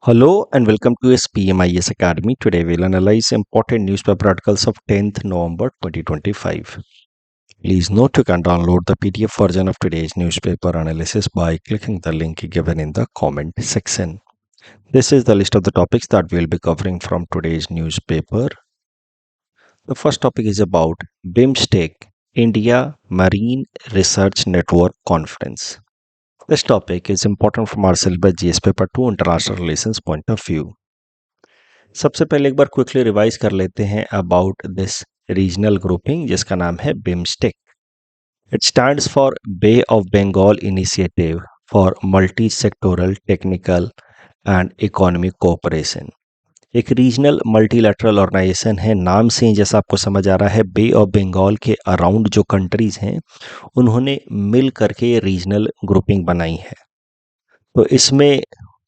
Hello and welcome to SPMIS Academy. Today we'll analyze important newspaper articles of 10th November 2025. Please note you can download the PDF version of today's newspaper analysis by clicking the link given in the comment section. This is the list of the topics that we'll be covering from today's newspaper. The first topic is about BIMSTEC, India Marine Research Network Conference. This topic is important from our syllabus GS paper 2 international relations point of view. सबसे पहले एक बार quickly revise कर लेते हैं about this regional grouping जिसका नाम है BIMSTEC. It stands for bay of Bengal initiative for multi sectoral technical and economic cooperation. एक रीजनल मल्टीलैटरल ऑर्गेनाइजेशन है. नाम से ही जैसा आपको समझ आ रहा है बे ऑफ बंगाल के अराउंड जो कंट्रीज हैं उन्होंने मिल करके ये रीजनल ग्रुपिंग बनाई है. तो इसमें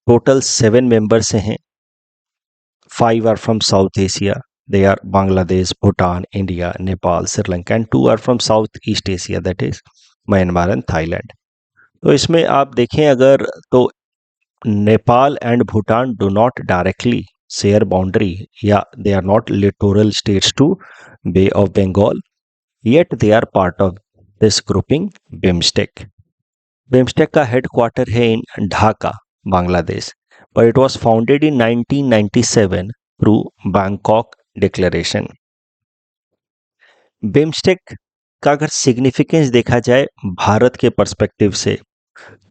टोटल 7 मेंबर्स हैं. 5 are from South Asia. They are Bangladesh, Bhutan, India, Nepal, Sri Lanka, and 2 are from Southeast Asia, that is Myanmar and Thailand. तो इसमें आप देखें अगर तो Nepal and Bhutan do not directly share boundary या they are not littoral states to Bay of Bengal, yet they are part of this grouping BIMSTEC. BIMSTEC का headquarter है in Dhaka, Bangladesh, but it was founded in 1997 through Bangkok Declaration. BIMSTEC का अगर significance देखा जाए भारत के perspective से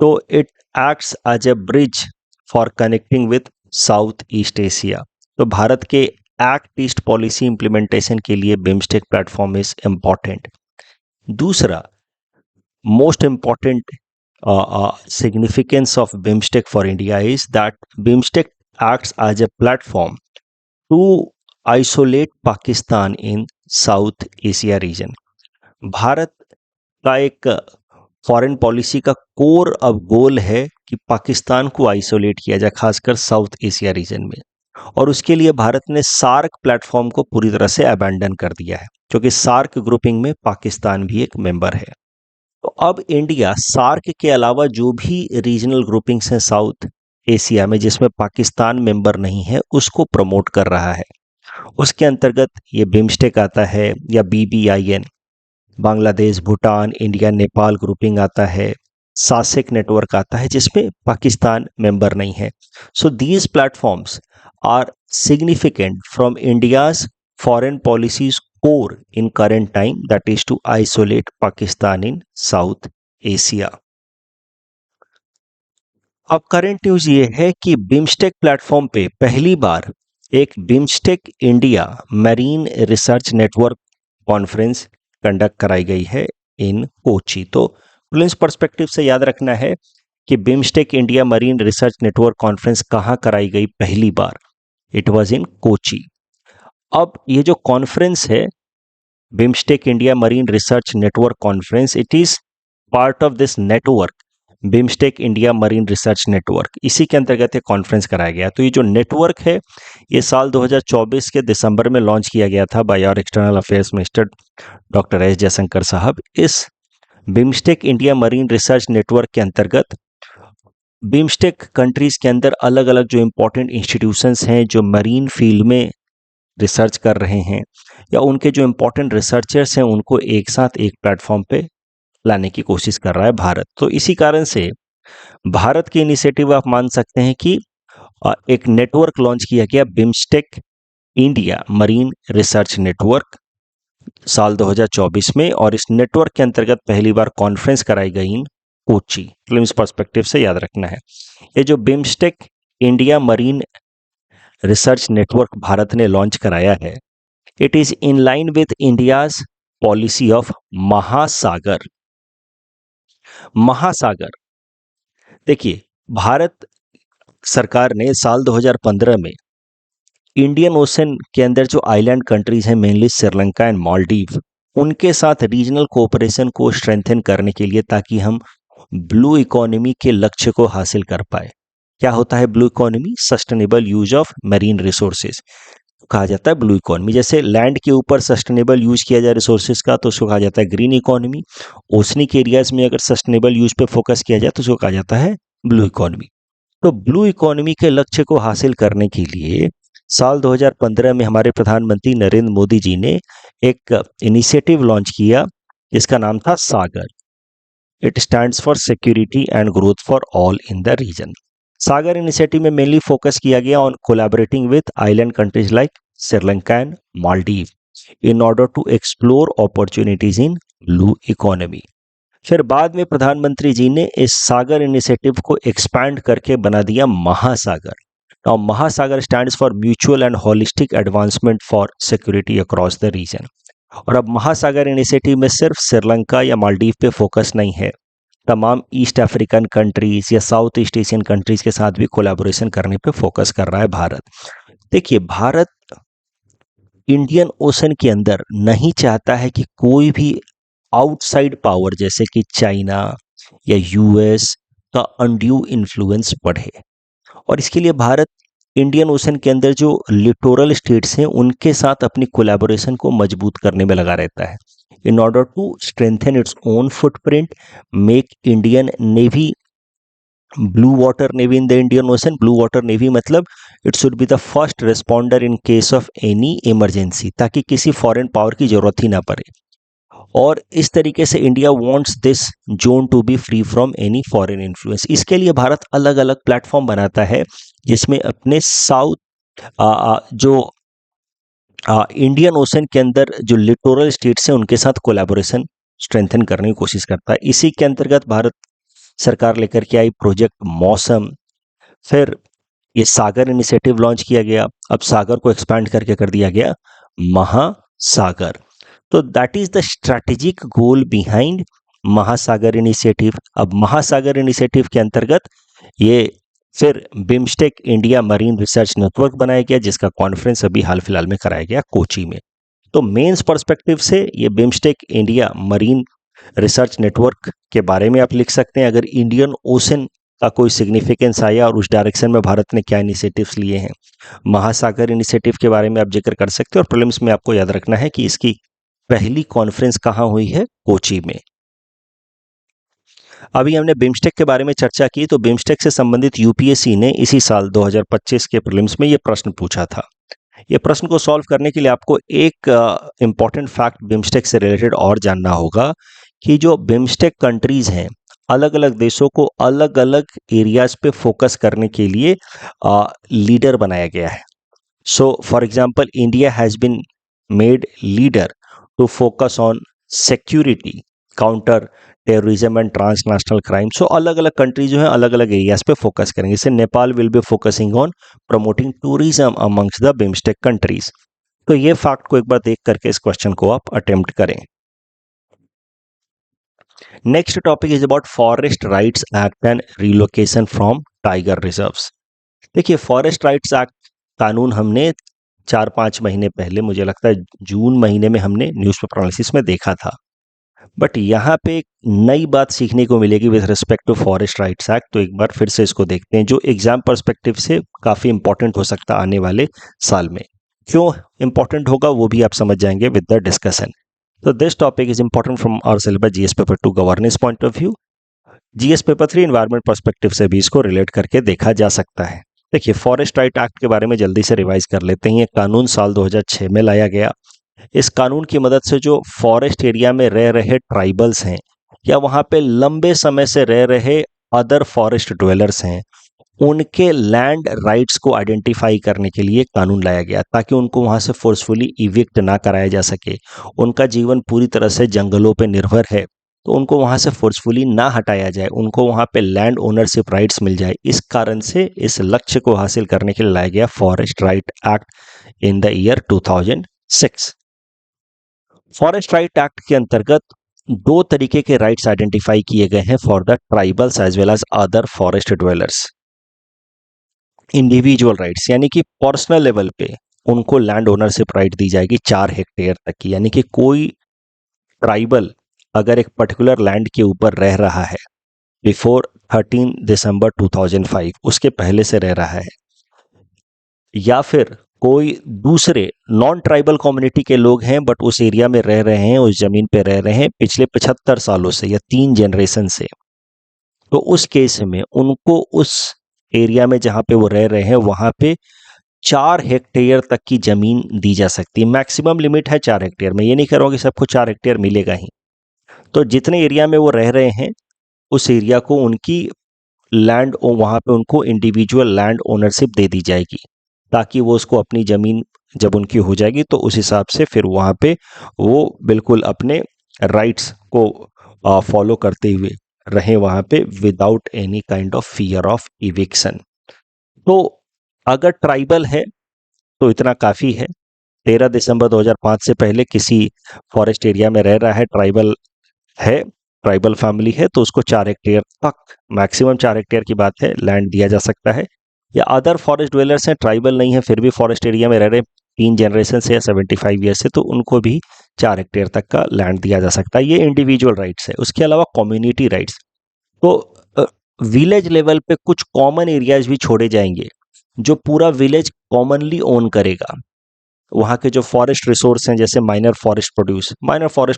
तो it acts as a bridge for connecting with south east Asia. तो भारत के एक्ट ईस्ट पॉलिसी इंप्लीमेंटेशन के लिए बिम्स्टेक प्लेटफॉर्म इज इम्पॉर्टेंट. दूसरा most important significance of BIMSTEC for India is that BIMSTEC acts as a platform to isolate Pakistan in South Asia region. Bharat का एक foreign policy का core अब गोल है कि पाकिस्तान को आइसोलेट किया जाए, खासकर साउथ एशिया रीजन में. और उसके लिए भारत ने सार्क प्लेटफॉर्म को पूरी तरह से अबैंडन कर दिया है, क्योंकि सार्क ग्रुपिंग में पाकिस्तान भी एक मेंबर है. तो अब इंडिया सार्क के अलावा जो भी रीजनल ग्रुपिंग्स हैं साउथ एशिया में जिसमें पाकिस्तान मेंबर नहीं है उसको प्रमोट कर रहा है. उसके अंतर्गत ये बिम्स्टेक आता है या BBIN, Bangladesh, Bhutan, India, Nepal grouping आता है. सासेक नेटवर्क आता है जिसमें पाकिस्तान मेंबर नहीं है. So these platforms are significant from India's foreign policies core in current time, that is to isolate Pakistan in South Asia. अब करंट न्यूज ये है कि बिम्स्टेक प्लेटफॉर्म पे पहली बार एक BIMSTEC India marine research network conference conduct कराई गई है इन कोची. तो प्लेन्स पर्सपेक्टिव से याद रखना है कि BIMSTEC India marine research network conference कहाँ कराई गई पहली बार. It was in Kochi. अब ये जो कॉन्फ्रेंस है BIMSTEC India marine research network conference, it is part of this network BIMSTEC India marine research network. इसी के अंतर्गत ये कॉन्फ्रेंस कराया गया. तो ये जो नेटवर्क है ये साल 2024 के दिसंबर में लॉन्च किया गया था by our external affairs minister doctor S Jaishankar sahab. इस BIMSTEC India marine research network के अंतर्गत बिम्स्टेक कंट्रीज के अंदर अलग अलग जो इंपॉर्टेंट इंस्टीट्यूशंस हैं जो मरीन फील्ड में रिसर्च कर रहे हैं या उनके जो इंपॉर्टेंट रिसर्चर्स हैं उनको एक साथ एक प्लेटफॉर्म पे लाने की कोशिश कर रहा है भारत. तो इसी कारण से भारत की इनिशिएटिव आप मान सकते हैं कि एक नेटवर्क लॉन्च किया गया BIMSTEC India marine research network साल 2024 में, और इस नेटवर्क के अंतर्गत पहली बार कॉन्फ्रेंस कराई गई इन कोची. तो इस पर्सपेक्टिव से याद रखना है ये जो BIMSTEC India marine research network Bharat ने लॉन्च कराया है, it is in line with India's policy of महासागर. महासागर देखिए, भारत सरकार ने साल 2015 में इंडियन ओशन के अंदर जो आइलैंड कंट्रीज हैं मेनली श्रीलंका एंड मालदीव, उनके साथ रीजनल कोऑपरेशन को स्ट्रेंथन करने के लिए ताकि हम ब्लू इकोनॉमी के लक्ष्य को हासिल कर पाए. क्या होता है blue economy? Sustainable use of marine resources कहा जाता है ब्लू इकोनॉमी. जैसे लैंड के ऊपर सस्टेनेबल यूज किया जाए रिसोर्सेज का तो उसको कहा जाता है ग्रीन इकोनॉमी. ओशनिक एरियाज में अगर सस्टेनेबल यूज पे फोकस किया जाए तो उसको कहा जाता है ब्लू इकोनॉमी. तो ब्लू इकोनॉमी के लक्ष्य को हासिल करने के लिए साल 2015 में हमारे प्रधानमंत्री नरेंद्र मोदी जी ने एक इनिशिएटिव लॉन्च किया जिसका नाम था Sagar. It stands for security and growth for all in the region. Sagar initiative में मेनली फोकस किया गया on collaborating with island countries like Sri Lanka and Maldives in order to explore opportunities in blue economy. फिर बाद में प्रधानमंत्री जी ने इस सागर इनिशिएटिव को एक्सपैंड करके बना दिया Mahasagar. Now Mahasagar stands for mutual and holistic advancement for security across the region. और अब महासागर इनिशिएटिव में सिर्फ श्रीलंका या मालदीव पे फोकस नहीं है, तमाम ईस्ट अफ्रीकन कंट्रीज या साउथ ईस्ट एशियन कंट्रीज के साथ भी कोलैबोरेशन करने पे फोकस कर रहा है भारत। देखिए, भारत इंडियन ओशन के अंदर नहीं चाहता है कि कोई भी आउटसाइड पावर जैसे कि चाइना या यूएस का अनड्यू इन्फ्लुएंस बढ़े, और इसके लिए भारत इंडियन ओशन के अंदर जो लिटोरल स्टेट्स हैं उनके साथ अपनी कोलैबोरेशन को मजबूत करने में लगा रहता है in order to strengthen its own footprint, make Indian navy blue water navy in the Indian Ocean. Blue water navy मतलब it should be the first responder in case of any emergency, ताकि किसी foreign power की जरूरत ही ना पड़े। और इस तरीके से India wants this zone to be free from any foreign influence. इसके लिए भारत अलग अलग प्लेटफॉर्म बनाता है जिसमें अपने साउथ जो इंडियन ओशन के अंदर जो लिटोरल स्टेट्स हैं उनके साथ कोलैबोरेशन स्ट्रेंथन करने की कोशिश करता है। इसी के अंतर्गत भारत सरकार लेकर के आई प्रोजेक्ट मौसम। फिर ये सागर इनिशिएटिव लॉन्च किया गया, अब सागर को एक्सपैंड करके कर दिया गया महासागर। तो that is the strategic goal behind महासागर इनिशिएटिव। अब महासागर इनिशिएटिव के अंतर्गत ये फिर BIMSTEC India marine research network बनाया गया, जिसका कॉन्फ्रेंस अभी हाल फिलहाल में कराया गया कोची में। तो मेंस पर्सपेक्टिव से ये BIMSTEC India marine research network के बारे में आप लिख सकते हैं, अगर इंडियन ओशन का कोई सिग्निफिकेंस आया और उस डायरेक्शन में भारत ने क्या इनिशिएटिव्स लिए हैं। महासागर इनिशिएटिव के बारे में आप जिक्र कर सकते हैं, और प्रीलिम्स में आपको याद रखना है कि इसकी पहली कॉन्फ्रेंस कहाँ हुई है, कोची में। अभी हमने बिम्स्टेक के बारे में चर्चा की, तो बिम्स्टेक से संबंधित यूपीएससी ने इसी साल 2025 के प्रीलिम्स में ये प्रश्न पूछा था। ये प्रश्न को सॉल्व करने के लिए आपको एक इंपॉर्टेंट फैक्ट बिम्स्टेक से रिलेटेड और जानना होगा कि जो बिम्स्टेक कंट्रीज हैं, अलग अलग देशों को अलग अलग एरियाज पे फोकस करने के लिए लीडर बनाया गया है। So for example, India has been made leader to focus on security, counter terrorism and transnational crime. So अलग अलग कंट्री जो है अलग अलग एरियाज पे फोकस करेंगे। जैसे Nepal will be focusing on promoting tourism amongst the BIMSTEC countries. तो ये फैक्ट को एक बार देख करके इस क्वेश्चन को आप अटेम्प्ट करें। Next topic is about forest rights act and relocation from tiger reserves. देखिए, फॉरेस्ट राइट्स एक्ट कानून हमने 4-5 महीने पहले, मुझे लगता है जून महीने में, हमने न्यूज़पेपर एनालिसिस में देखा था। बट यहाँ पे एक नई बात सीखने को मिलेगी with respect to forest rights act. तो एक बार फिर से इसको देखते हैं, जो एग्जाम पर्सपेक्टिव से काफ़ी इंपॉर्टेंट हो सकता है आने वाले साल में। क्यों इंपॉर्टेंट होगा वो भी आप समझ जाएंगे विद द डिस्कशन। तो this topic is important from our syllabus GS paper 2 governance point of view. GS paper 3 environment perspective से भी इसको रिलेट करके देखा जा सकता है। देखिए, फॉरेस्ट राइट एक्ट के बारे में जल्दी से रिवाइज कर लेते हैं। ये कानून साल 2006 में लाया गया। इस कानून की मदद से जो फॉरेस्ट एरिया में रह रहे ट्राइबल्स हैं या वहाँ पे लंबे समय से रह रहे अदर फॉरेस्ट ड्वेलर्स हैं, उनके लैंड राइट्स को आइडेंटिफाई करने के लिए कानून लाया गया, ताकि उनको वहाँ से फोर्सफुली इविक्ट ना कराया जा सके। उनका जीवन पूरी तरह से जंगलों पे निर्भर है, तो उनको वहाँ से फोर्सफुली ना हटाया जाए, उनको वहाँ पे लैंड ओनरशिप राइट्स मिल जाए। इस कारण से इस लक्ष्य को हासिल करने के लिए लाया गया forest right act in the year 2006। Forest right act के अंतर्गत 2 तरीके के राइट्स आइडेंटिफाई किए गए हैं for the tribals as well as other forest dwellers. Individual rights, यानी कि पर्सनल लेवल पे उनको लैंड ओनरशिप राइट दी जाएगी 4 हेक्टेयर तक की, यानी कि कोई ट्राइबल अगर एक पर्टिकुलर लैंड के ऊपर रह रहा है बिफोर 13 दिसंबर 2005, उसके पहले से रह रहा है, या फिर कोई दूसरे नॉन ट्राइबल कम्युनिटी के लोग हैं बट उस एरिया में रह रहे हैं, उस जमीन पे रह रहे हैं पिछले 75 सालों से या 3 जनरेशन से, तो उस केस में उनको उस एरिया में जहाँ पे वो रह रहे हैं वहाँ पे 4 हेक्टेयर तक की जमीन दी जा सकती है। मैक्सिमम लिमिट है 4 हेक्टेयर में। ये नहीं कह रहा हूँ कि सबको 4 हेक्टेयर मिलेगा ही। तो जितने एरिया में वो रह रहे हैं उस एरिया को उनकी लैंड वहाँ पे उनको इंडिविजुअल लैंड ओनरशिप दे दी जाएगी, ताकि वो उसको अपनी ज़मीन जब उनकी हो जाएगी तो उस हिसाब से फिर वहाँ पे वो बिल्कुल अपने राइट्स को फॉलो करते हुए रहें वहाँ पे without any kind of fear of eviction. तो अगर ट्राइबल है तो इतना काफ़ी है। 13 दिसंबर 2005 से पहले किसी फॉरेस्ट एरिया में रह रहा है, है ट्राइबल फैमिली है, तो उसको 4 हेक्टेयर तक, मैक्सिमम 4 हेक्टेयर की बात है, लैंड दिया जा सकता है। या अदर फॉरेस्ट ड्वेलर्स हैं, ट्राइबल नहीं है फिर भी फॉरेस्ट एरिया में रह रहे 3 जनरेशन से या 75 ईयर से, तो उनको भी 4 हेक्टेयर तक का लैंड दिया जा सकता है। ये इंडिविजुअल राइट्स है। उसके अलावा कम्युनिटी राइट्स, तो विलेज लेवल पे कुछ कॉमन एरियाज भी छोड़े जाएंगे जो पूरा विलेज कॉमनली ओन करेगा। वहाँ के जो फॉरेस्ट रिसोर्स हैं, जैसे minor forest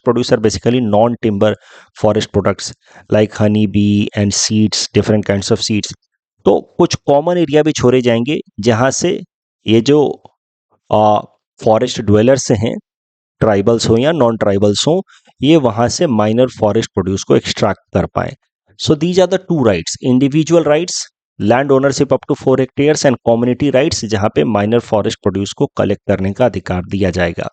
producer basically non timber forest products like honey bee and seeds, different kinds of seeds. तो कुछ कॉमन एरिया भी छोड़े जाएंगे जहाँ से ये जो फॉरेस्ट ड्वेलर्स हैं, ट्राइबल्स हो या नॉन ट्राइबल्स हो, ये वहाँ से माइनर फॉरेस्ट प्रोड्यूस को एक्सट्रैक्ट कर पाए। So these are the 2 rights, individual rights, land ownership up to 4 hectares, and community rights जहां पे माइनर फॉरेस्ट प्रोड्यूस को कलेक्ट करने का अधिकार दिया जाएगा।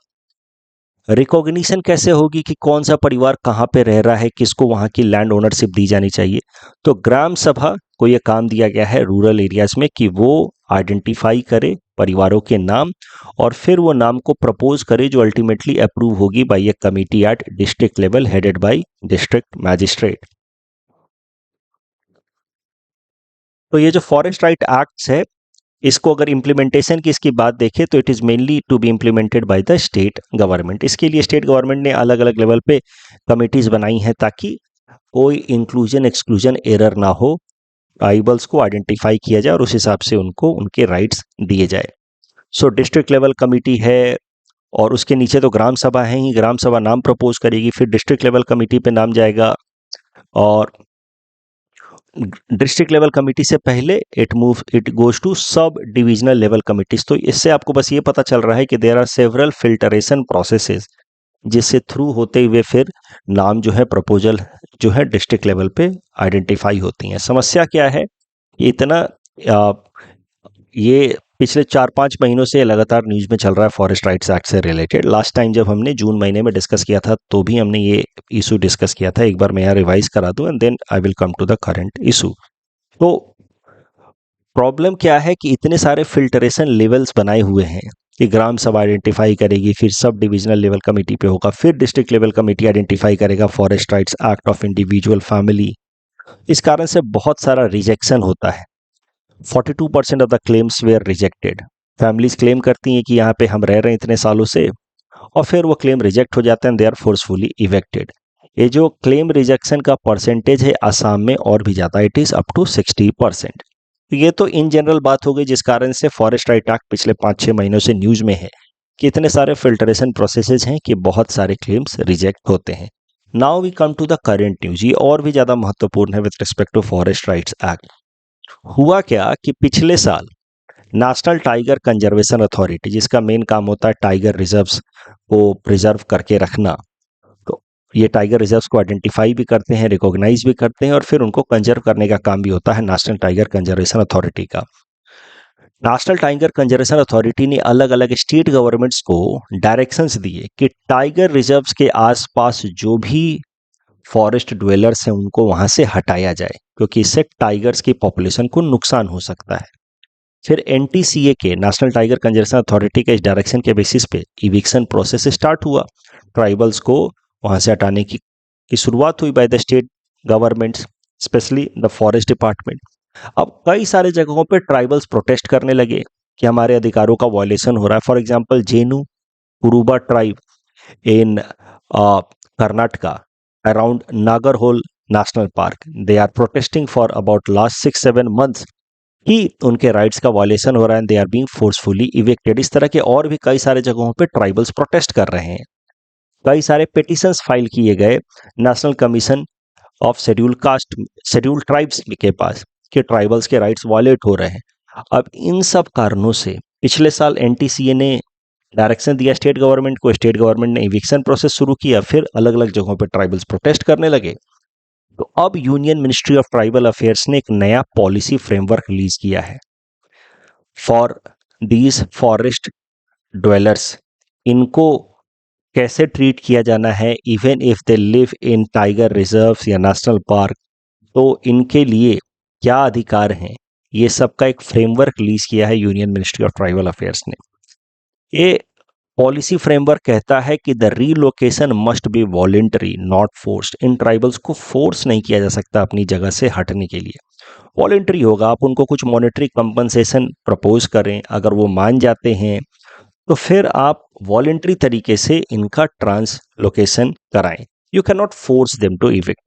रिकॉग्निशन कैसे होगी कि कौन सा परिवार कहाँ पे रह रहा है, किसको वहाँ की लैंड ओनरशिप दी जानी चाहिए? तो ग्राम सभा को यह काम दिया गया है रूरल एरियाज में कि वो आइडेंटिफाई करे परिवारों के नाम और फिर वो नाम को प्रपोज करे जो अल्टीमेटली अप्रूव होगी by a committee at district level headed by district magistrate. तो ये जो फॉरेस्ट राइट एक्ट्स है, इसको अगर इम्प्लीमेंटेशन की इसकी बात देखें तो it is mainly to be implemented by the state government. इसके लिए स्टेट गवर्नमेंट ने अलग अलग लेवल पे कमिटीज़ बनाई हैं ताकि कोई इंक्लूजन एक्सक्लूजन एरर ना हो, ट्राइबल्स को आइडेंटिफाई किया जाए और उस हिसाब से उनको उनके राइट्स दिए जाए। सो डिस्ट्रिक्ट लेवल कमिटी है और उसके नीचे तो ग्राम सभा है ही, ग्राम सभा नाम प्रपोज करेगी, फिर डिस्ट्रिक्ट लेवल कमिटी पे नाम जाएगा और डिस्ट्रिक्ट लेवल कमिटी से पहले it goes to sub divisional level committees. तो इससे आपको बस ये पता चल रहा है कि there are several filtration processes जिससे थ्रू होते हुए फिर नाम जो है प्रपोजल जो है डिस्ट्रिक्ट लेवल पे आइडेंटिफाई होती हैं। समस्या क्या है, इतना ये पिछले 4-5 महीनों से लगातार न्यूज़ में चल रहा है फॉरेस्ट राइट्स एक्ट से रिलेटेड। लास्ट टाइम जब हमने जून महीने में डिस्कस किया था तो भी हमने ये इशू डिस्कस किया था। एक बार मैं यहाँ रिवाइज करा दूं and then I will come to the current issue. तो प्रॉब्लम क्या है कि इतने सारे फिल्टरेशन लेवल्स बनाए हुए हैं कि ग्राम सभा आइडेंटिफाई करेगी, फिर सब डिविजनल लेवल कमेटी पे होगा, फिर डिस्ट्रिक्ट लेवल कमेटी आइडेंटिफाई करेगा forest rights act of individual family. इस कारण से बहुत सारा रिजेक्शन होता है। 42% of the claims were rejected. Families claim करती हैं कि यहाँ पे हम रह रहे हैं इतने सालों से और फिर वो क्लेम रिजेक्ट हो जाते हैं, दे आर फोर्सफुली इवेक्टेड। ये जो क्लेम रिजेक्शन का परसेंटेज है आसाम में और भी ज़्यादा, इट इज़ अप टू 60%। ये तो इन जनरल बात हो गई जिस कारण से फॉरेस्ट राइट एक्ट पिछले 5-6 महीनों से न्यूज़ में है कि इतने सारे फिल्टरेशन प्रोसेसेस हैं कि बहुत सारे क्लेम्स रिजेक्ट होते हैं। Now we come to the current news, ये और भी ज़्यादा महत्वपूर्ण है with respect to forest rights act. हुआ क्या कि पिछले साल नेशनल टाइगर कंजर्वेशन अथॉरिटी, जिसका मेन काम होता है टाइगर रिजर्व्स को प्रिजर्व करके रखना, तो ये टाइगर रिजर्व्स को आइडेंटिफाई भी करते हैं, रिकॉग्नाइज भी करते हैं और फिर उनको कंजर्व करने का काम भी होता है नेशनल टाइगर कंजर्वेशन अथॉरिटी का। नेशनल टाइगर कंजर्वेशन अथॉरिटी ने अलग अलग स्टेट गवर्नमेंट्स को डायरेक्शंस दिए कि टाइगर रिजर्व्स के आसपास जो भी फॉरेस्ट ड्वेलर्स हैं उनको वहां से हटाया जाए, क्योंकि इससे टाइगर्स की पॉपुलेशन को नुकसान हो सकता है। फिर एनटीसीए के, नेशनल टाइगर कंजर्वेशन अथॉरिटी के इस डायरेक्शन के बेसिस पे इविक्शन प्रोसेस स्टार्ट हुआ। ट्राइबल्स को वहां से हटाने की शुरुआत हुई bye the state governments, specially the forest department. अब कई सारे जगहों पे ट्राइबल्स प्रोटेस्ट करने लगे कि हमारे अधिकारों का वायलेशन हो रहा है। For example Jenu Kuruba tribe in Karnataka around Nagarhole national park, they are protesting for about last 6-7 months कि उनके राइट्स का वायलेशन हो रहा है, they are being forcefully evicted. इस तरह के और भी कई सारे जगहों पे ट्राइबल्स प्रोटेस्ट कर रहे हैं। कई सारे पिटिशंस फाइल किए गए national commission of schedule caste, schedule tribes के पास कि ट्राइबल्स के राइट्स वायलेट हो रहे हैं। अब इन सब कारणों से पिछले साल एनटीसीए ने डायरेक्शन दिया स्टेट गवर्नमेंट को, स्टेट गवर्नमेंट ने इविक्शन प्रोसेस शुरू किया, फिर अलग अलग जगहों पर ट्राइबल्स प्रोटेस्ट करने लगे। तो अब union ministry of tribal affairs ने एक नया पॉलिसी फ्रेमवर्क रिलीज किया है फॉर दीज फॉरेस्ट ड्वेलर्स। इनको कैसे ट्रीट किया जाना है, even if they live in tiger reserves या नेशनल पार्क, तो इनके लिए क्या अधिकार हैं, ये सब का एक फ्रेमवर्क रिलीज किया है union ministry of tribal affairs ने। ये पॉलिसी फ्रेमवर्क कहता है कि the relocation must be voluntary not forced. In tribals को फोर्स नहीं किया जा सकता अपनी जगह से हटने के लिए, वॉलेंटरी होगा। आप उनको कुछ मॉनेटरी कंपनसेशन प्रपोज करें, अगर वो मान जाते हैं तो फिर आप वॉलेंटरी तरीके से इनका ट्रांसलोकेशन कराएं। You can not force them to evict.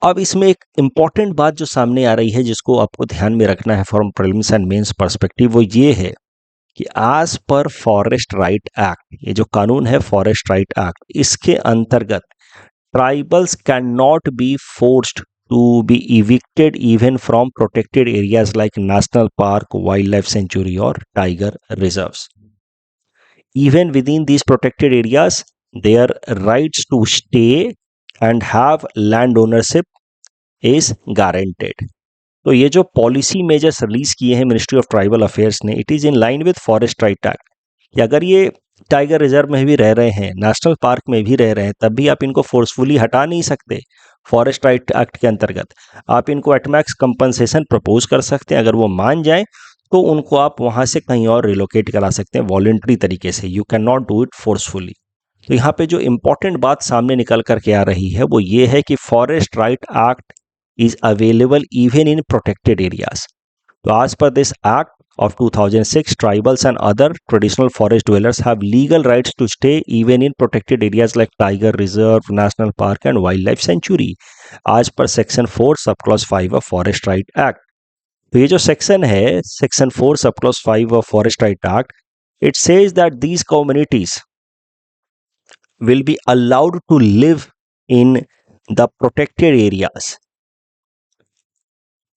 अब इसमें एक इंपॉर्टेंट बात जो सामने आ रही है जिसको आपको ध्यान में रखना है from prelims and mains perspective, वो ये है कि आज पर फॉरेस्ट राइट एक्ट, ये जो कानून है फॉरेस्ट राइट एक्ट, इसके अंतर्गत tribals can not be forced to be evicted even from protected areas like national park, wild life sanctuary और tiger reserves. Even within these protected areas, their rights to stay and have land ownership is guaranteed. तो ये जो policy measures release किए हैं ministry of tribal affairs ने, it is in line with forest right act कि अगर ये tiger reserve में भी रह रहे हैं, नेशनल पार्क में भी रह रहे हैं, तब भी आप इनको फोर्सफुली हटा नहीं सकते। फॉरेस्ट राइट एक्ट के अंतर्गत आप इनको एटमैक्स कंपनसेशन प्रपोज कर सकते हैं, अगर वो मान जाएं तो उनको आप वहां से कहीं और रिलोकेट करा सकते हैं वॉलेंटरी तरीके से। You can not do it forcefully. तो यहाँ पे जो इंपॉर्टेंट बात सामने निकल करके आ रही है वो ये है कि forest right act is available even in protected areas. So as per this act of 2006, tribals and other traditional forest dwellers have legal rights to stay even in protected areas like tiger reserve, national park and wildlife sanctuary as per section 4 subclause 5 of forest right act. तो ये जो section है section 4 subclause 5 of forest right act, it says that these communities will be allowed to live in the protected areas.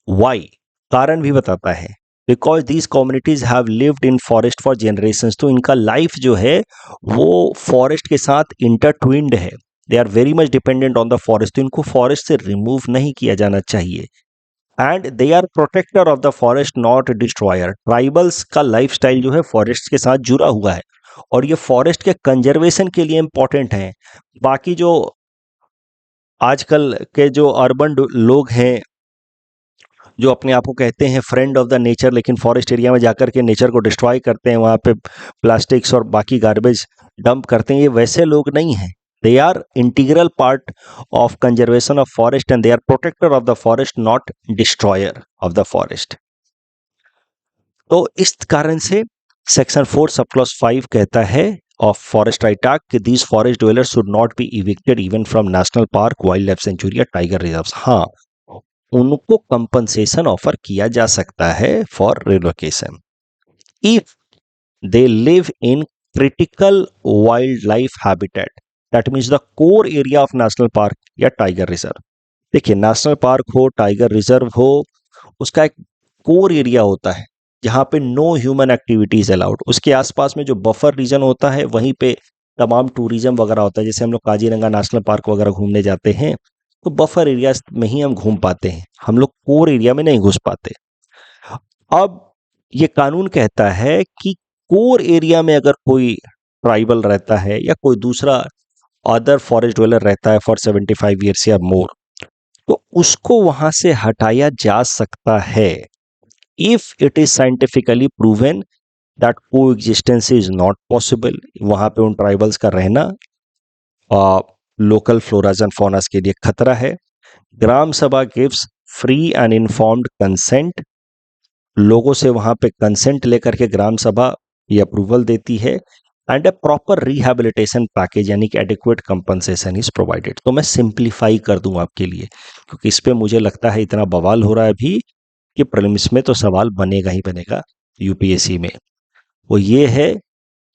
Why, कारण भी बताता है, because these communities have lived in forest for generations. तो इनका life जो है वो forest के साथ इंटरट्विन्ड है, they are very much dependent on the forest. तो इनको फॉरेस्ट से रिमूव नहीं किया जाना चाहिए। And they are protector of the forest not destroyer. Tribals का लाइफस्टाइल जो है फॉरेस्ट के साथ जुड़ा हुआ है और ये फॉरेस्ट के कंजर्वेशन के लिए इंपॉर्टेंट है। बाकी जो आजकल के जो अर्बन लोग हैं जो अपने आप को कहते हैं फ्रेंड ऑफ द नेचर, लेकिन फॉरेस्ट एरिया में जाकर के नेचर को डिस्ट्रॉय करते हैं, वहाँ पे प्लास्टिक्स और बाकी गार्बेज डंप करते हैं, ये वैसे लोग नहीं हैं। They are integral part of conservation of forest and they are protector of the forest, not destroyer of the forest. तो इस कारण से सेक्शन 4 सबक्लॉज 5 कहता है ऑफ फॉरेस्ट राइट एक्ट कि these forest dwellers should not be evicted even from national park, wildlife sanctuary या tiger reserves. हाँ, उनको कंपनसेशन ऑफर किया जा सकता है for relocation if they live in critical wild life habitat, that means the core area of national park या tiger reserve. देखिए, national park हो, टाइगर रिजर्व हो, उसका एक कोर एरिया होता है जहाँ पे नो ह्यूमन एक्टिविटीज अलाउड। उसके आसपास में जो बफर रीजन होता है वहीं पे तमाम टूरिज्म वगैरह होता है। जैसे हम लोग काजीरंगा नेशनल पार्क वगैरह घूमने जाते हैं तो बफर एरिया में ही हम घूम पाते हैं, हम लोग कोर एरिया में नहीं घुस पाते। अब ये कानून कहता है कि कोर एरिया में अगर कोई ट्राइबल रहता है या कोई दूसरा अदर फॉरेस्ट ड्वेलर रहता है फॉर 75 ईयर्स या मोर, तो उसको वहां से हटाया जा सकता है if it is scientifically proven that को एग्जिस्टेंस इज नॉट पॉसिबल। वहां पे उन ट्राइबल्स का रहना लोकल फ्लोराज एंड फौनास के लिए खतरा है। ग्राम सभा gives free and informed consent. लोगों से वहां पे कंसेंट लेकर के ग्राम सभा ये अप्रूवल देती है। And a proper rehabilitation package यानी कि एडिक्वेट कंपनसेशन इज प्रोवाइडेड। तो मैं सिंप्लीफाई कर दूं आपके लिए क्योंकि इस पे मुझे लगता है इतना बवाल हो रहा है अभी कि प्रीलिम्स में तो सवाल बनेगा ही बनेगा यूपीएससी में। वो ये है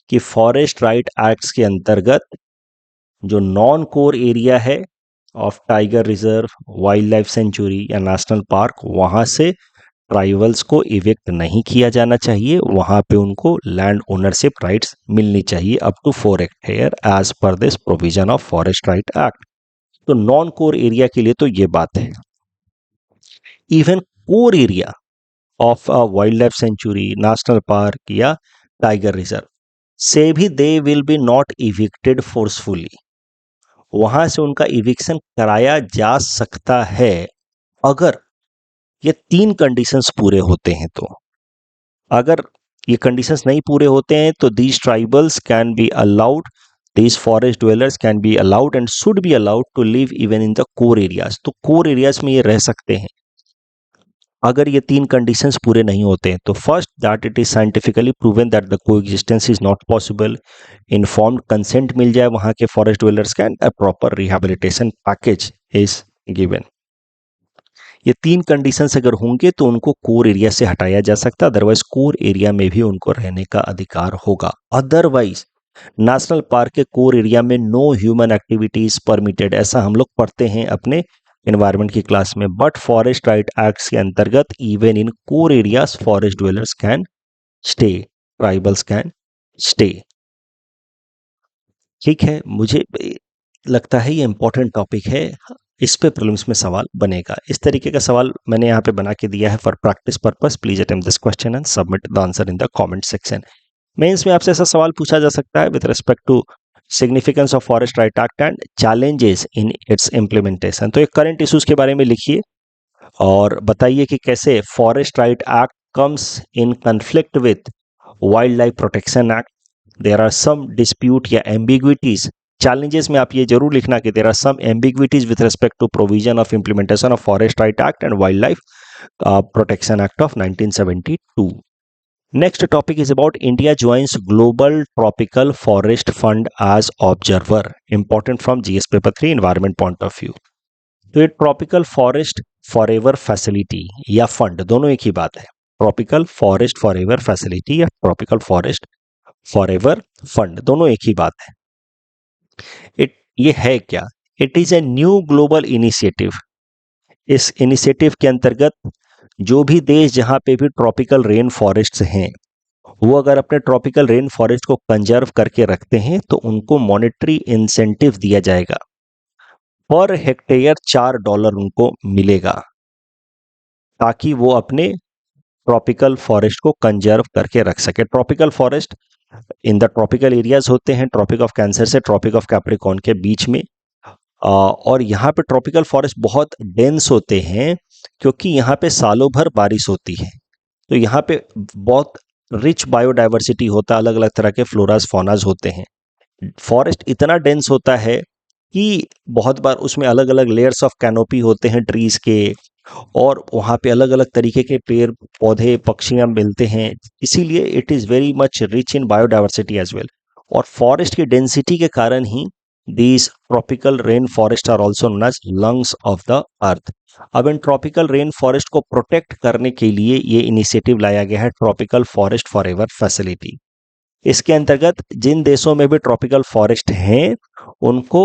कि फॉरेस्ट राइट एक्ट्स के अंतर्गत जो नॉन कोर एरिया है of tiger reserve, wild life sanctuary या नेशनल पार्क, वहां से ट्राइबल्स को इवेक्ट नहीं किया जाना चाहिए, वहां पे उनको लैंड ओनरशिप राइट्स मिलनी चाहिए up to 4 hectare as per this provision of forest right act. तो नॉन कोर एरिया के लिए तो ये बात है। Even core area of a wild life sanctuary, national park या टाइगर रिजर्व से भी they will be not evicted forcefully, वहां से उनका इविक्शन कराया जा सकता है अगर ये 3 कंडीशंस पूरे होते हैं। तो अगर ये कंडीशंस नहीं पूरे होते हैं तो these tribals can be allowed, these forest dwellers can be allowed and should be allowed to live even in the core areas. तो कोर एरियाज में ये रह सकते हैं अगर ये 3 कंडीशंस पूरे नहीं होते हैं। तो first, that it is scientifically proven that the coexistence is not possible, informed consent मिल जाए वहां के फॉरेस्ट ड्वेलर्स का, and a proper rehabilitation package is given. ये 3 कंडीशंस अगर होंगे तो उनको कोर एरिया से हटाया जा सकता है, अदरवाइज कोर एरिया में भी उनको रहने का अधिकार होगा। अदरवाइज नेशनल पार्क के कोर एरिया में नो ह्यूमन एक्टिविटीज परमिटेड, ऐसा हम लोग पढ़ते हैं अपने एनवायरनमेंट की क्लास में। बट फॉरेस्ट राइट एक्ट के अंतर्गत even in core areas forest dwellers can stay, tribals can stay. ठीक है, मुझे लगता है ये इंपॉर्टेंट टॉपिक है, इस पे प्रीलिम्स में सवाल बनेगा। इस तरीके का सवाल मैंने यहाँ पे बना के दिया है for practice purpose. Please attempt this question and submit the answer in the comment section. Mains में आपसे ऐसा सवाल पूछा जा सकता है with respect to significance of forest right act and challenges in its implementation. तो एक करंट इश्यूज के बारे में लिखिए और बताइए कि कैसे forest right act comes in conflict with wild life protection act, there are some dispute या एम्बिग्विटीज। चैलेंजेस में आप ये जरूर लिखना कि there are some ambiguities with respect to provision of implementation of forest right act and wild life protection act of 1972। Next topic is about India joins Global Tropical Forest Fund as observer. Important from GS paper 3 environment point of view. तो ये tropical forest forever facility या fund दोनों एक ही बात है। Tropical forest forever facility या tropical forest forever fund दोनों एक ही बात है। ये है क्या? It is a new global initiative. इस इनिशिएटिव के अंतर्गत जो भी देश जहां पे भी ट्रॉपिकल रेन फॉरेस्ट हैं वो अगर अपने ट्रॉपिकल रेन फॉरेस्ट को कंजर्व करके रखते हैं तो उनको मॉनेटरी इंसेंटिव दिया जाएगा, पर हेक्टेयर $4 उनको मिलेगा ताकि वो अपने ट्रॉपिकल फॉरेस्ट को कंजर्व करके रख सके। Tropical forest in the tropical areas होते हैं, ट्रॉपिक ऑफ कैंसर से ट्रॉपिक ऑफ कैप्रिकॉर्न के बीच में, और यहाँ पे ट्रॉपिकल फॉरेस्ट बहुत डेंस होते हैं क्योंकि यहाँ पे सालों भर बारिश होती है। तो यहाँ पे बहुत रिच बायोडाइवर्सिटी होता है, अलग अलग तरह के फ्लोरास फौनाज होते हैं। फॉरेस्ट इतना डेंस होता है कि बहुत बार उसमें अलग अलग लेयर्स ऑफ कैनोपी होते हैं ट्रीज के, और वहाँ पे अलग अलग तरीके के पेड़ पौधे पक्षियाँ मिलते हैं, इसीलिए it is very much rich in biodiversity as well. और फॉरेस्ट की डेंसिटी के कारण ही these tropical rain forest are also known as lungs of the earth. अब इन ट्रॉपिकल रेन फॉरेस्ट को प्रोटेक्ट करने के लिए ये इनिशिएटिव लाया गया है, ट्रॉपिकल फॉरेस्ट फॉरएवर फैसिलिटी। इसके अंतर्गत जिन देशों में भी ट्रॉपिकल फॉरेस्ट हैं उनको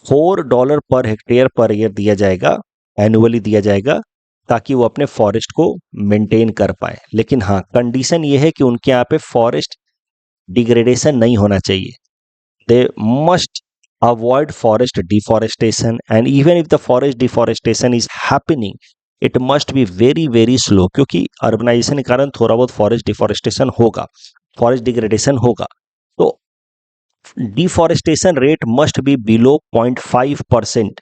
$4 पर हेक्टेयर पर ईयर दिया जाएगा, एनुअली दिया जाएगा, ताकि वो अपने फॉरेस्ट को मेंटेन कर पाए। लेकिन हाँ, कंडीशन ये है कि उनके यहाँ पे फॉरेस्ट डिग्रेडेशन नहीं होना चाहिए। They must avoid forest deforestation, and even if the forest deforestation is happening it must be very very slow, क्योंकि अर्बनाइजेशन के कारण थोड़ा बहुत फॉरेस्ट डिफॉरेस्टेशन होगा, फॉरेस्ट डिग्रेडेशन होगा। तो deforestation rate must be below 0.5%,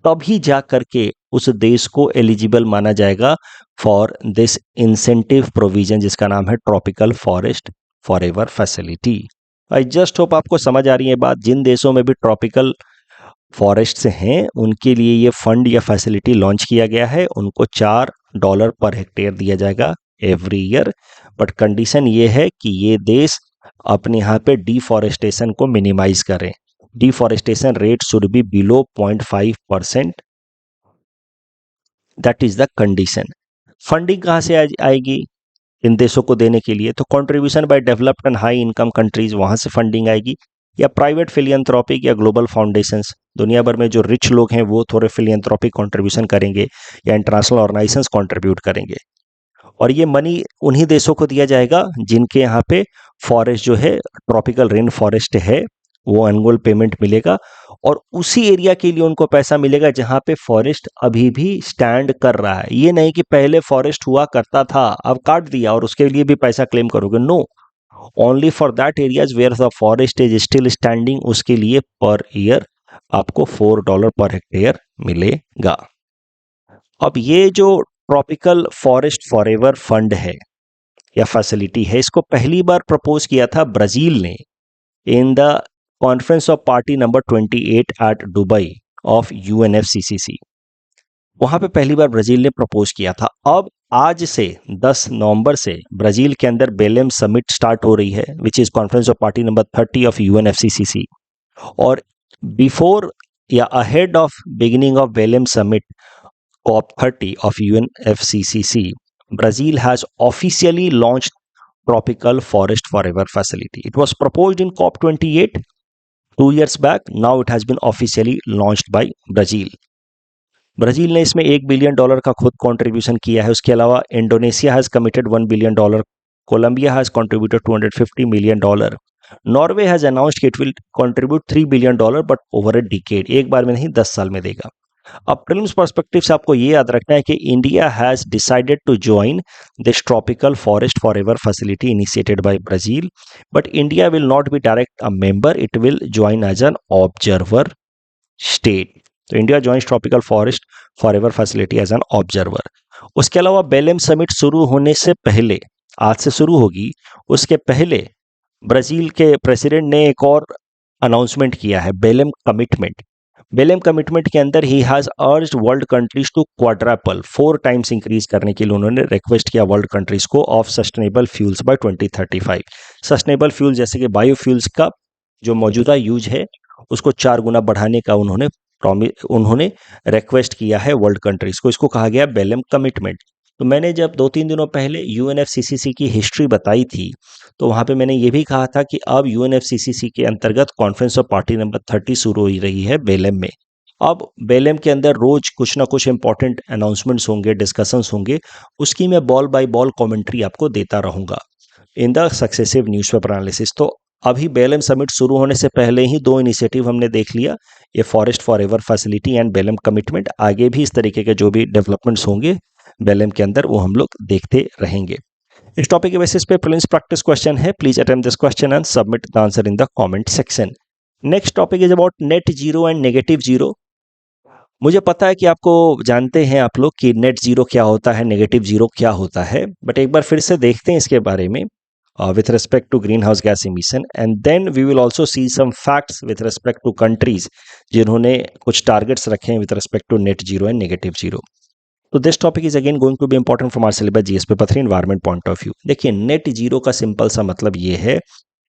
तभी जा करके उस देश को एलिजिबल माना जाएगा फॉर दिस इंसेंटिव प्रोविजन जिसका नाम है tropical forest forever facility. I just hope आपको समझ आ रही है बात। जिन देशों में भी ट्रॉपिकल फॉरेस्ट हैं उनके लिए ये फंड या फैसिलिटी लॉन्च किया गया है, उनको $4 पर हेक्टेयर दिया जाएगा एवरी ईयर। बट कंडीशन ये है कि ये देश अपने यहाँ पे डिफॉरेस्टेशन को मिनिमाइज करें। Deforestation rate should be below 0.5%, that is the condition. Funding कहाँ से आएगी इन देशों को देने के लिए? तो contribution by developed and high income countries, वहां से फंडिंग आएगी, या प्राइवेट फिलियंथ्रोपिक या ग्लोबल फाउंडेशंस, दुनिया भर में जो रिच लोग हैं वो थोड़े फिलियंथ्रोपिक कंट्रीब्यूशन करेंगे या इंटरनेशनल ऑर्गेनाइजेशंस कंट्रीब्यूट करेंगे, और ये मनी उन्हीं देशों को दिया जाएगा जिनके यहाँ पे फॉरेस्ट जो है, ट्रॉपिकल रेन फॉरेस्ट है, वो एनुअल पेमेंट मिलेगा, और उसी एरिया के लिए उनको पैसा मिलेगा जहाँ पे फॉरेस्ट अभी भी स्टैंड कर रहा है। ये नहीं कि पहले फॉरेस्ट हुआ करता था अब काट दिया और उसके लिए भी पैसा क्लेम करोगे, no, only for that areas where the forest is still standing, उसके लिए पर ईयर आपको $4 पर हेक्टेयर मिलेगा। अब ये जो ट्रॉपिकल फॉरेस्ट फॉरएवर फंड है या फैसिलिटी है, इसको पहली बार प्रपोज किया था ब्राजील ने in the conference of party number 28 at Dubai of UNFCCC। वहां पे पहली बार ब्राजील ने प्रपोज किया था। अब आज से 10 नवंबर से ब्राजील के अंदर बेलेम समिट स्टार्ट हो रही है, which is conference of party number 30 of UNFCCC। और बिफोर या ahead of beginning of बेलेम summit COP30 of UNFCCC, Brazil has officially launched Tropical Forest Forever Facility. It was proposed in COP28 2 years back. Now it has been officially launched by Brazil. Brazil ने इसमें $1 billion का खुद contribution किया है। उसके अलावा Indonesia has committed $1 billion, Colombia has contributed $250 million, Norway has announced it will contribute $3 billion but over a decade, एक बार में नहीं 10 साल में देगा। अब प्रीलिम्स पर्सपेक्टिव से आपको ये याद रखना है कि India has decided to join this tropical forest forever facility initiated by Brazil, but India will not be direct a member, it will join as an observer state. तो India joins tropical forest forever facility as an observer. उसके अलावा बेलेम summit शुरू होने से पहले, आज से शुरू होगी, उसके पहले ब्राजील के प्रेसिडेंट ने एक और अनाउंसमेंट किया है, बेलेम कमिटमेंट। बेलेम कमिटमेंट के अंदर ही has urged world countries to quadruple, 4 times increase करने के लिए उन्होंने रिक्वेस्ट किया वर्ल्ड कंट्रीज को of sustainable fuels by 2035। Sustainable fuel जैसे कि बायोफ्यूल्स का जो मौजूदा यूज है उसको 4 गुना बढ़ाने का उन्होंने रिक्वेस्ट किया है वर्ल्ड कंट्रीज को। इसको कहा गया बेलेम कमिटमेंट। तो मैंने जब 2-3 दिनों पहले UNFCCC की हिस्ट्री बताई थी तो वहाँ पे मैंने ये भी कहा था कि अब UNFCCC के अंतर्गत कॉन्फ्रेंस ऑफ पार्टी नंबर 30 शुरू हो रही है बेलेम में। अब बेलेम के अंदर रोज कुछ ना कुछ इंपॉर्टेंट अनाउंसमेंट्स होंगे, डिस्कशंस होंगे, उसकी मैं बॉल बाय बॉल कमेंट्री आपको देता रहूँगा in the successive newspaper analysis. तो अभी बेलेम समिट शुरू होने से पहले ही 2 इनिशिएटिव हमने देख लिया, ये forest forever facility and बेलेम commitment. आगे भी इस तरीके के जो भी डेवलपमेंट्स होंगे बेलेम के अंदर वो हम लोग देखते रहेंगे। इस टॉपिक के बेसिस पे प्रीलिम्स प्रैक्टिस क्वेश्चन है, please attempt this question and submit the answer in the comment section. Next topic is about net zero and negative zero. मुझे पता है कि आपको जानते हैं आप लोग कि नेट जीरो क्या होता है, नेगेटिव जीरो क्या होता है, बट एक बार फिर से देखते हैं इसके बारे में with respect to greenhouse gas emission, and then we will also see some facts with respect to countries जिन्होंने कुछ targets रखे हैं with respect to net zero and negative zero. तो this topic is again going to be important from our syllabus GS paper 3 environment point of view. देखिए net zero का simple सा मतलब ये है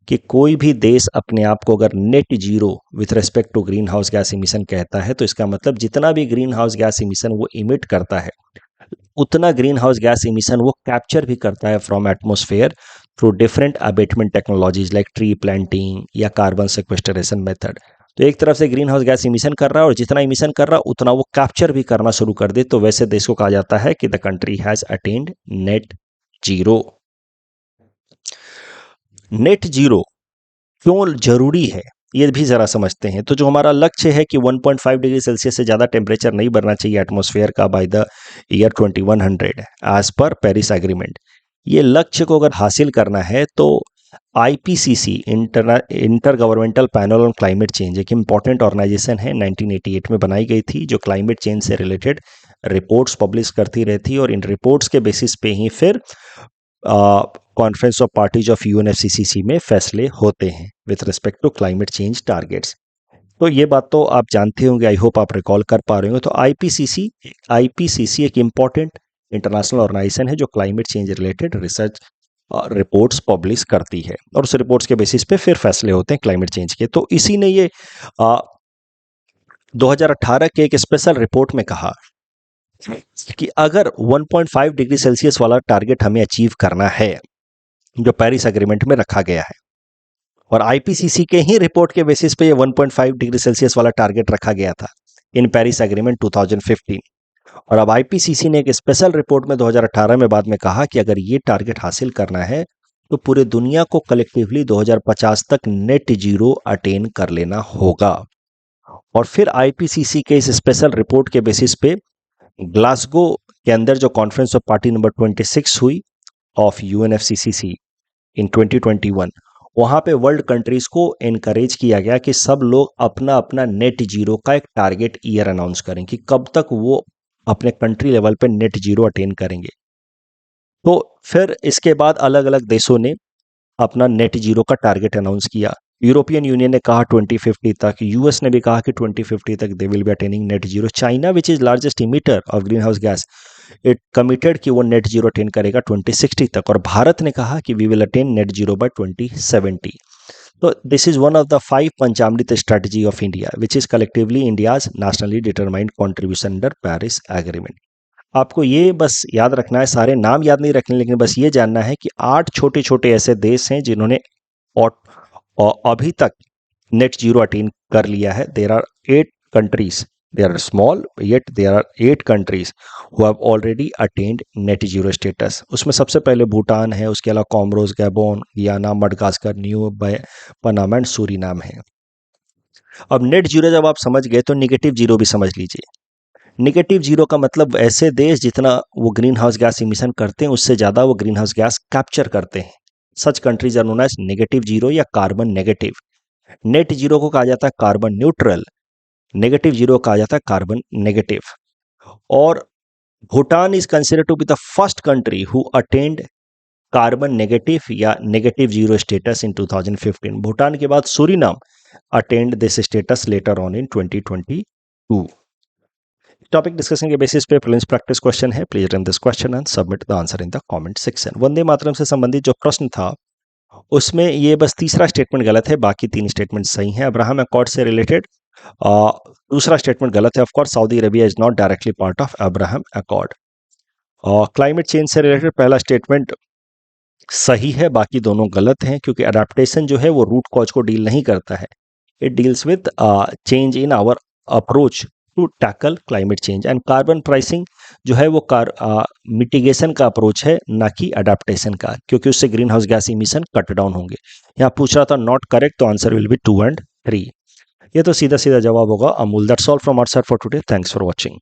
कि कोई भी देश अपने आप को अगर net zero with respect to green house gas emission कहता है तो इसका मतलब जितना भी ग्रीन हाउस गैस इमिशन वो इमिट करता है उतना ग्रीन हाउस गैस इमिशन वो कैप्चर भी करता है from atmosphere through different abatement technologies like tree planting या कार्बन सेक्वेस्ट्रेशन मेथड। तो एक तरफ से ग्रीन हाउस गैस इमिशन कर रहा है और जितना इमिशन कर रहा है उतना वो कैप्चर भी करना शुरू कर दे, तो वैसे देश को कहा जाता है कि the country has attend net zero. Net zero क्यों जरूरी है ये भी जरा समझते हैं। तो जो हमारा लक्ष्य है कि 1.5 डिग्री सेल्सियस से ज़्यादा टेम्परेचर नहीं बढ़ना चाहिए एटमॉस्फेयर का by the year 2100 as per Paris agreement, ये लक्ष्य को अगर हासिल करना है तो IPCC inter governmental panel on climate change एक इम्पॉर्टेंट ऑर्गेनाइजेशन है, 1988 में बनाई गई थी, जो क्लाइमेट चेंज से रिलेटेड रिपोर्ट्स पब्लिश करती रहती और इन रिपोर्ट्स के बेसिस पे ही फिर conference of parties of UNFCCC में फैसले होते हैं with respect to climate change targets. तो ये बात तो आप जानते होंगे, आई होप आप रिकॉल कर पा रहे हो। तो IPCC एक इम्पॉर्टेंट इंटरनेशनल ऑर्गेनाइजेशन है जो climate change related research reports publish करती है और उस रिपोर्ट्स के बेसिस पे फिर फैसले होते हैं क्लाइमेट चेंज के। तो इसी ने ये 2018 के एक स्पेशल रिपोर्ट में कहा कि अगर 1.5 डिग्री सेल्सियस वाला टारगेट हमें अचीव करना है जो पेरिस एग्रीमेंट में रखा गया है, और आईपीसीसी के ही रिपोर्ट के बेसिस पे ये 1.5 डिग्री सेल्सियस वाला टारगेट रखा गया था इन पेरिस एग्रीमेंट 2015। और अब आईपीसीसी ने एक स्पेशल रिपोर्ट में 2018 में बाद में कहा कि अगर ये टारगेट हासिल करना है तो पूरे दुनिया को कलेक्टिवली 2050 तक नेट जीरो अटेन कर लेना होगा। और फिर आईपीसीसी के इस स्पेशल रिपोर्ट के बेसिस पे ग्लासगो के अंदर जो कॉन्फ्रेंस ऑफ पार्टी नंबर 26 हुई ऑफ यूएनएफसीसीसी इन 2021, वहां पे वर्ल्ड कंट्रीज को एनकरेज किया गया कि सब लोग अपना अपना नेट जीरो का एक टारगेट ईयर अनाउंस करें कि कब तक वो अपने कंट्री लेवल पे नेट जीरो अटेन करेंगे। तो फिर इसके बाद अलग अलग देशों ने अपना नेट जीरो का टारगेट अनाउंस किया। यूरोपियन यूनियन ने कहा 2050 तक, यूएस ने भी कहा कि 2050 तक दे will B attaining net zero. China which is largest emitter of green house gas, it committed कि वो नेट जीरो अटेन करेगा 2060 तक। और भारत ने कहा कि we will attain net zero by 2070। तो this is one of the 5 Panchamrit strategy of India which is collectively India's nationally determined contribution under Paris agreement. आपको ये बस याद रखना है, सारे नाम याद नहीं रखने, लेकिन बस ये जानना है कि 8 छोटे छोटे ऐसे देश हैं जिन्होंने अभी तक नेट जीरो अटेन कर लिया है। There are 8 countries, they are small yet there are 8 countries who have already attained net zero status। उसमें सबसे पहले भूटान है, उसके अलावा कॉमरोस, गैबोन, गियाना, Madagascar, new Panama and Suriname है। अब नेट जीरो जब आप समझ गए तो निगेटिव जीरो भी समझ लीजिए। निगेटिव जीरो का मतलब ऐसे देश जितना वो ग्रीन हाउस गैस इमिशन करते हैं उससे ज़्यादा वो ग्रीन हाउस गैस कैप्चर करते हैं। Such countries are known as negative zero या कार्बन नेगेटिव। नेट जीरो को कहा जाता है कार्बन न्यूट्रल, नेगेटिव जीरो कहा जाता है कार्बन नेगेटिव। और Bhutan is considered to be the first country who attend carbon negative या negative zero status in 2015। Bhutan के बाद Suriname attend this status later on in 2022। Topic discussion के बेसिस पे prelims practice question है। Please run this question and submit the answer in the comment section. Vande Mataram से संबंधित जो प्रश्न था उसमें ये बस तीसरा स्टेटमेंट गलत है, बाकी 3 स्टेटमेंट सही हैं। अब्राहम अकॉर्ड से रिलेटेड दूसरा स्टेटमेंट गलत है, of course Saudi Arabia is not directly part of Abraham accord. Climate change से रिलेटेड पहला स्टेटमेंट सही है, बाकी दोनों गलत हैं, क्योंकि अडेप्टेशन जो है वो रूट कॉज को डील नहीं करता है। It deals with change in our approach to tackle climate change. And carbon pricing जो है वो मिटिगेशन का अप्रोच है, ना कि अडेप्टेशन का, क्योंकि उससे green house gas emission cut down होंगे। यहाँ पूछ रहा था नॉट करेक्ट, तो आंसर विल बी 2 and 3। ये तो सीधा सीधा जवाब होगा अमूल। That's all from our side for today. Thanks for watching.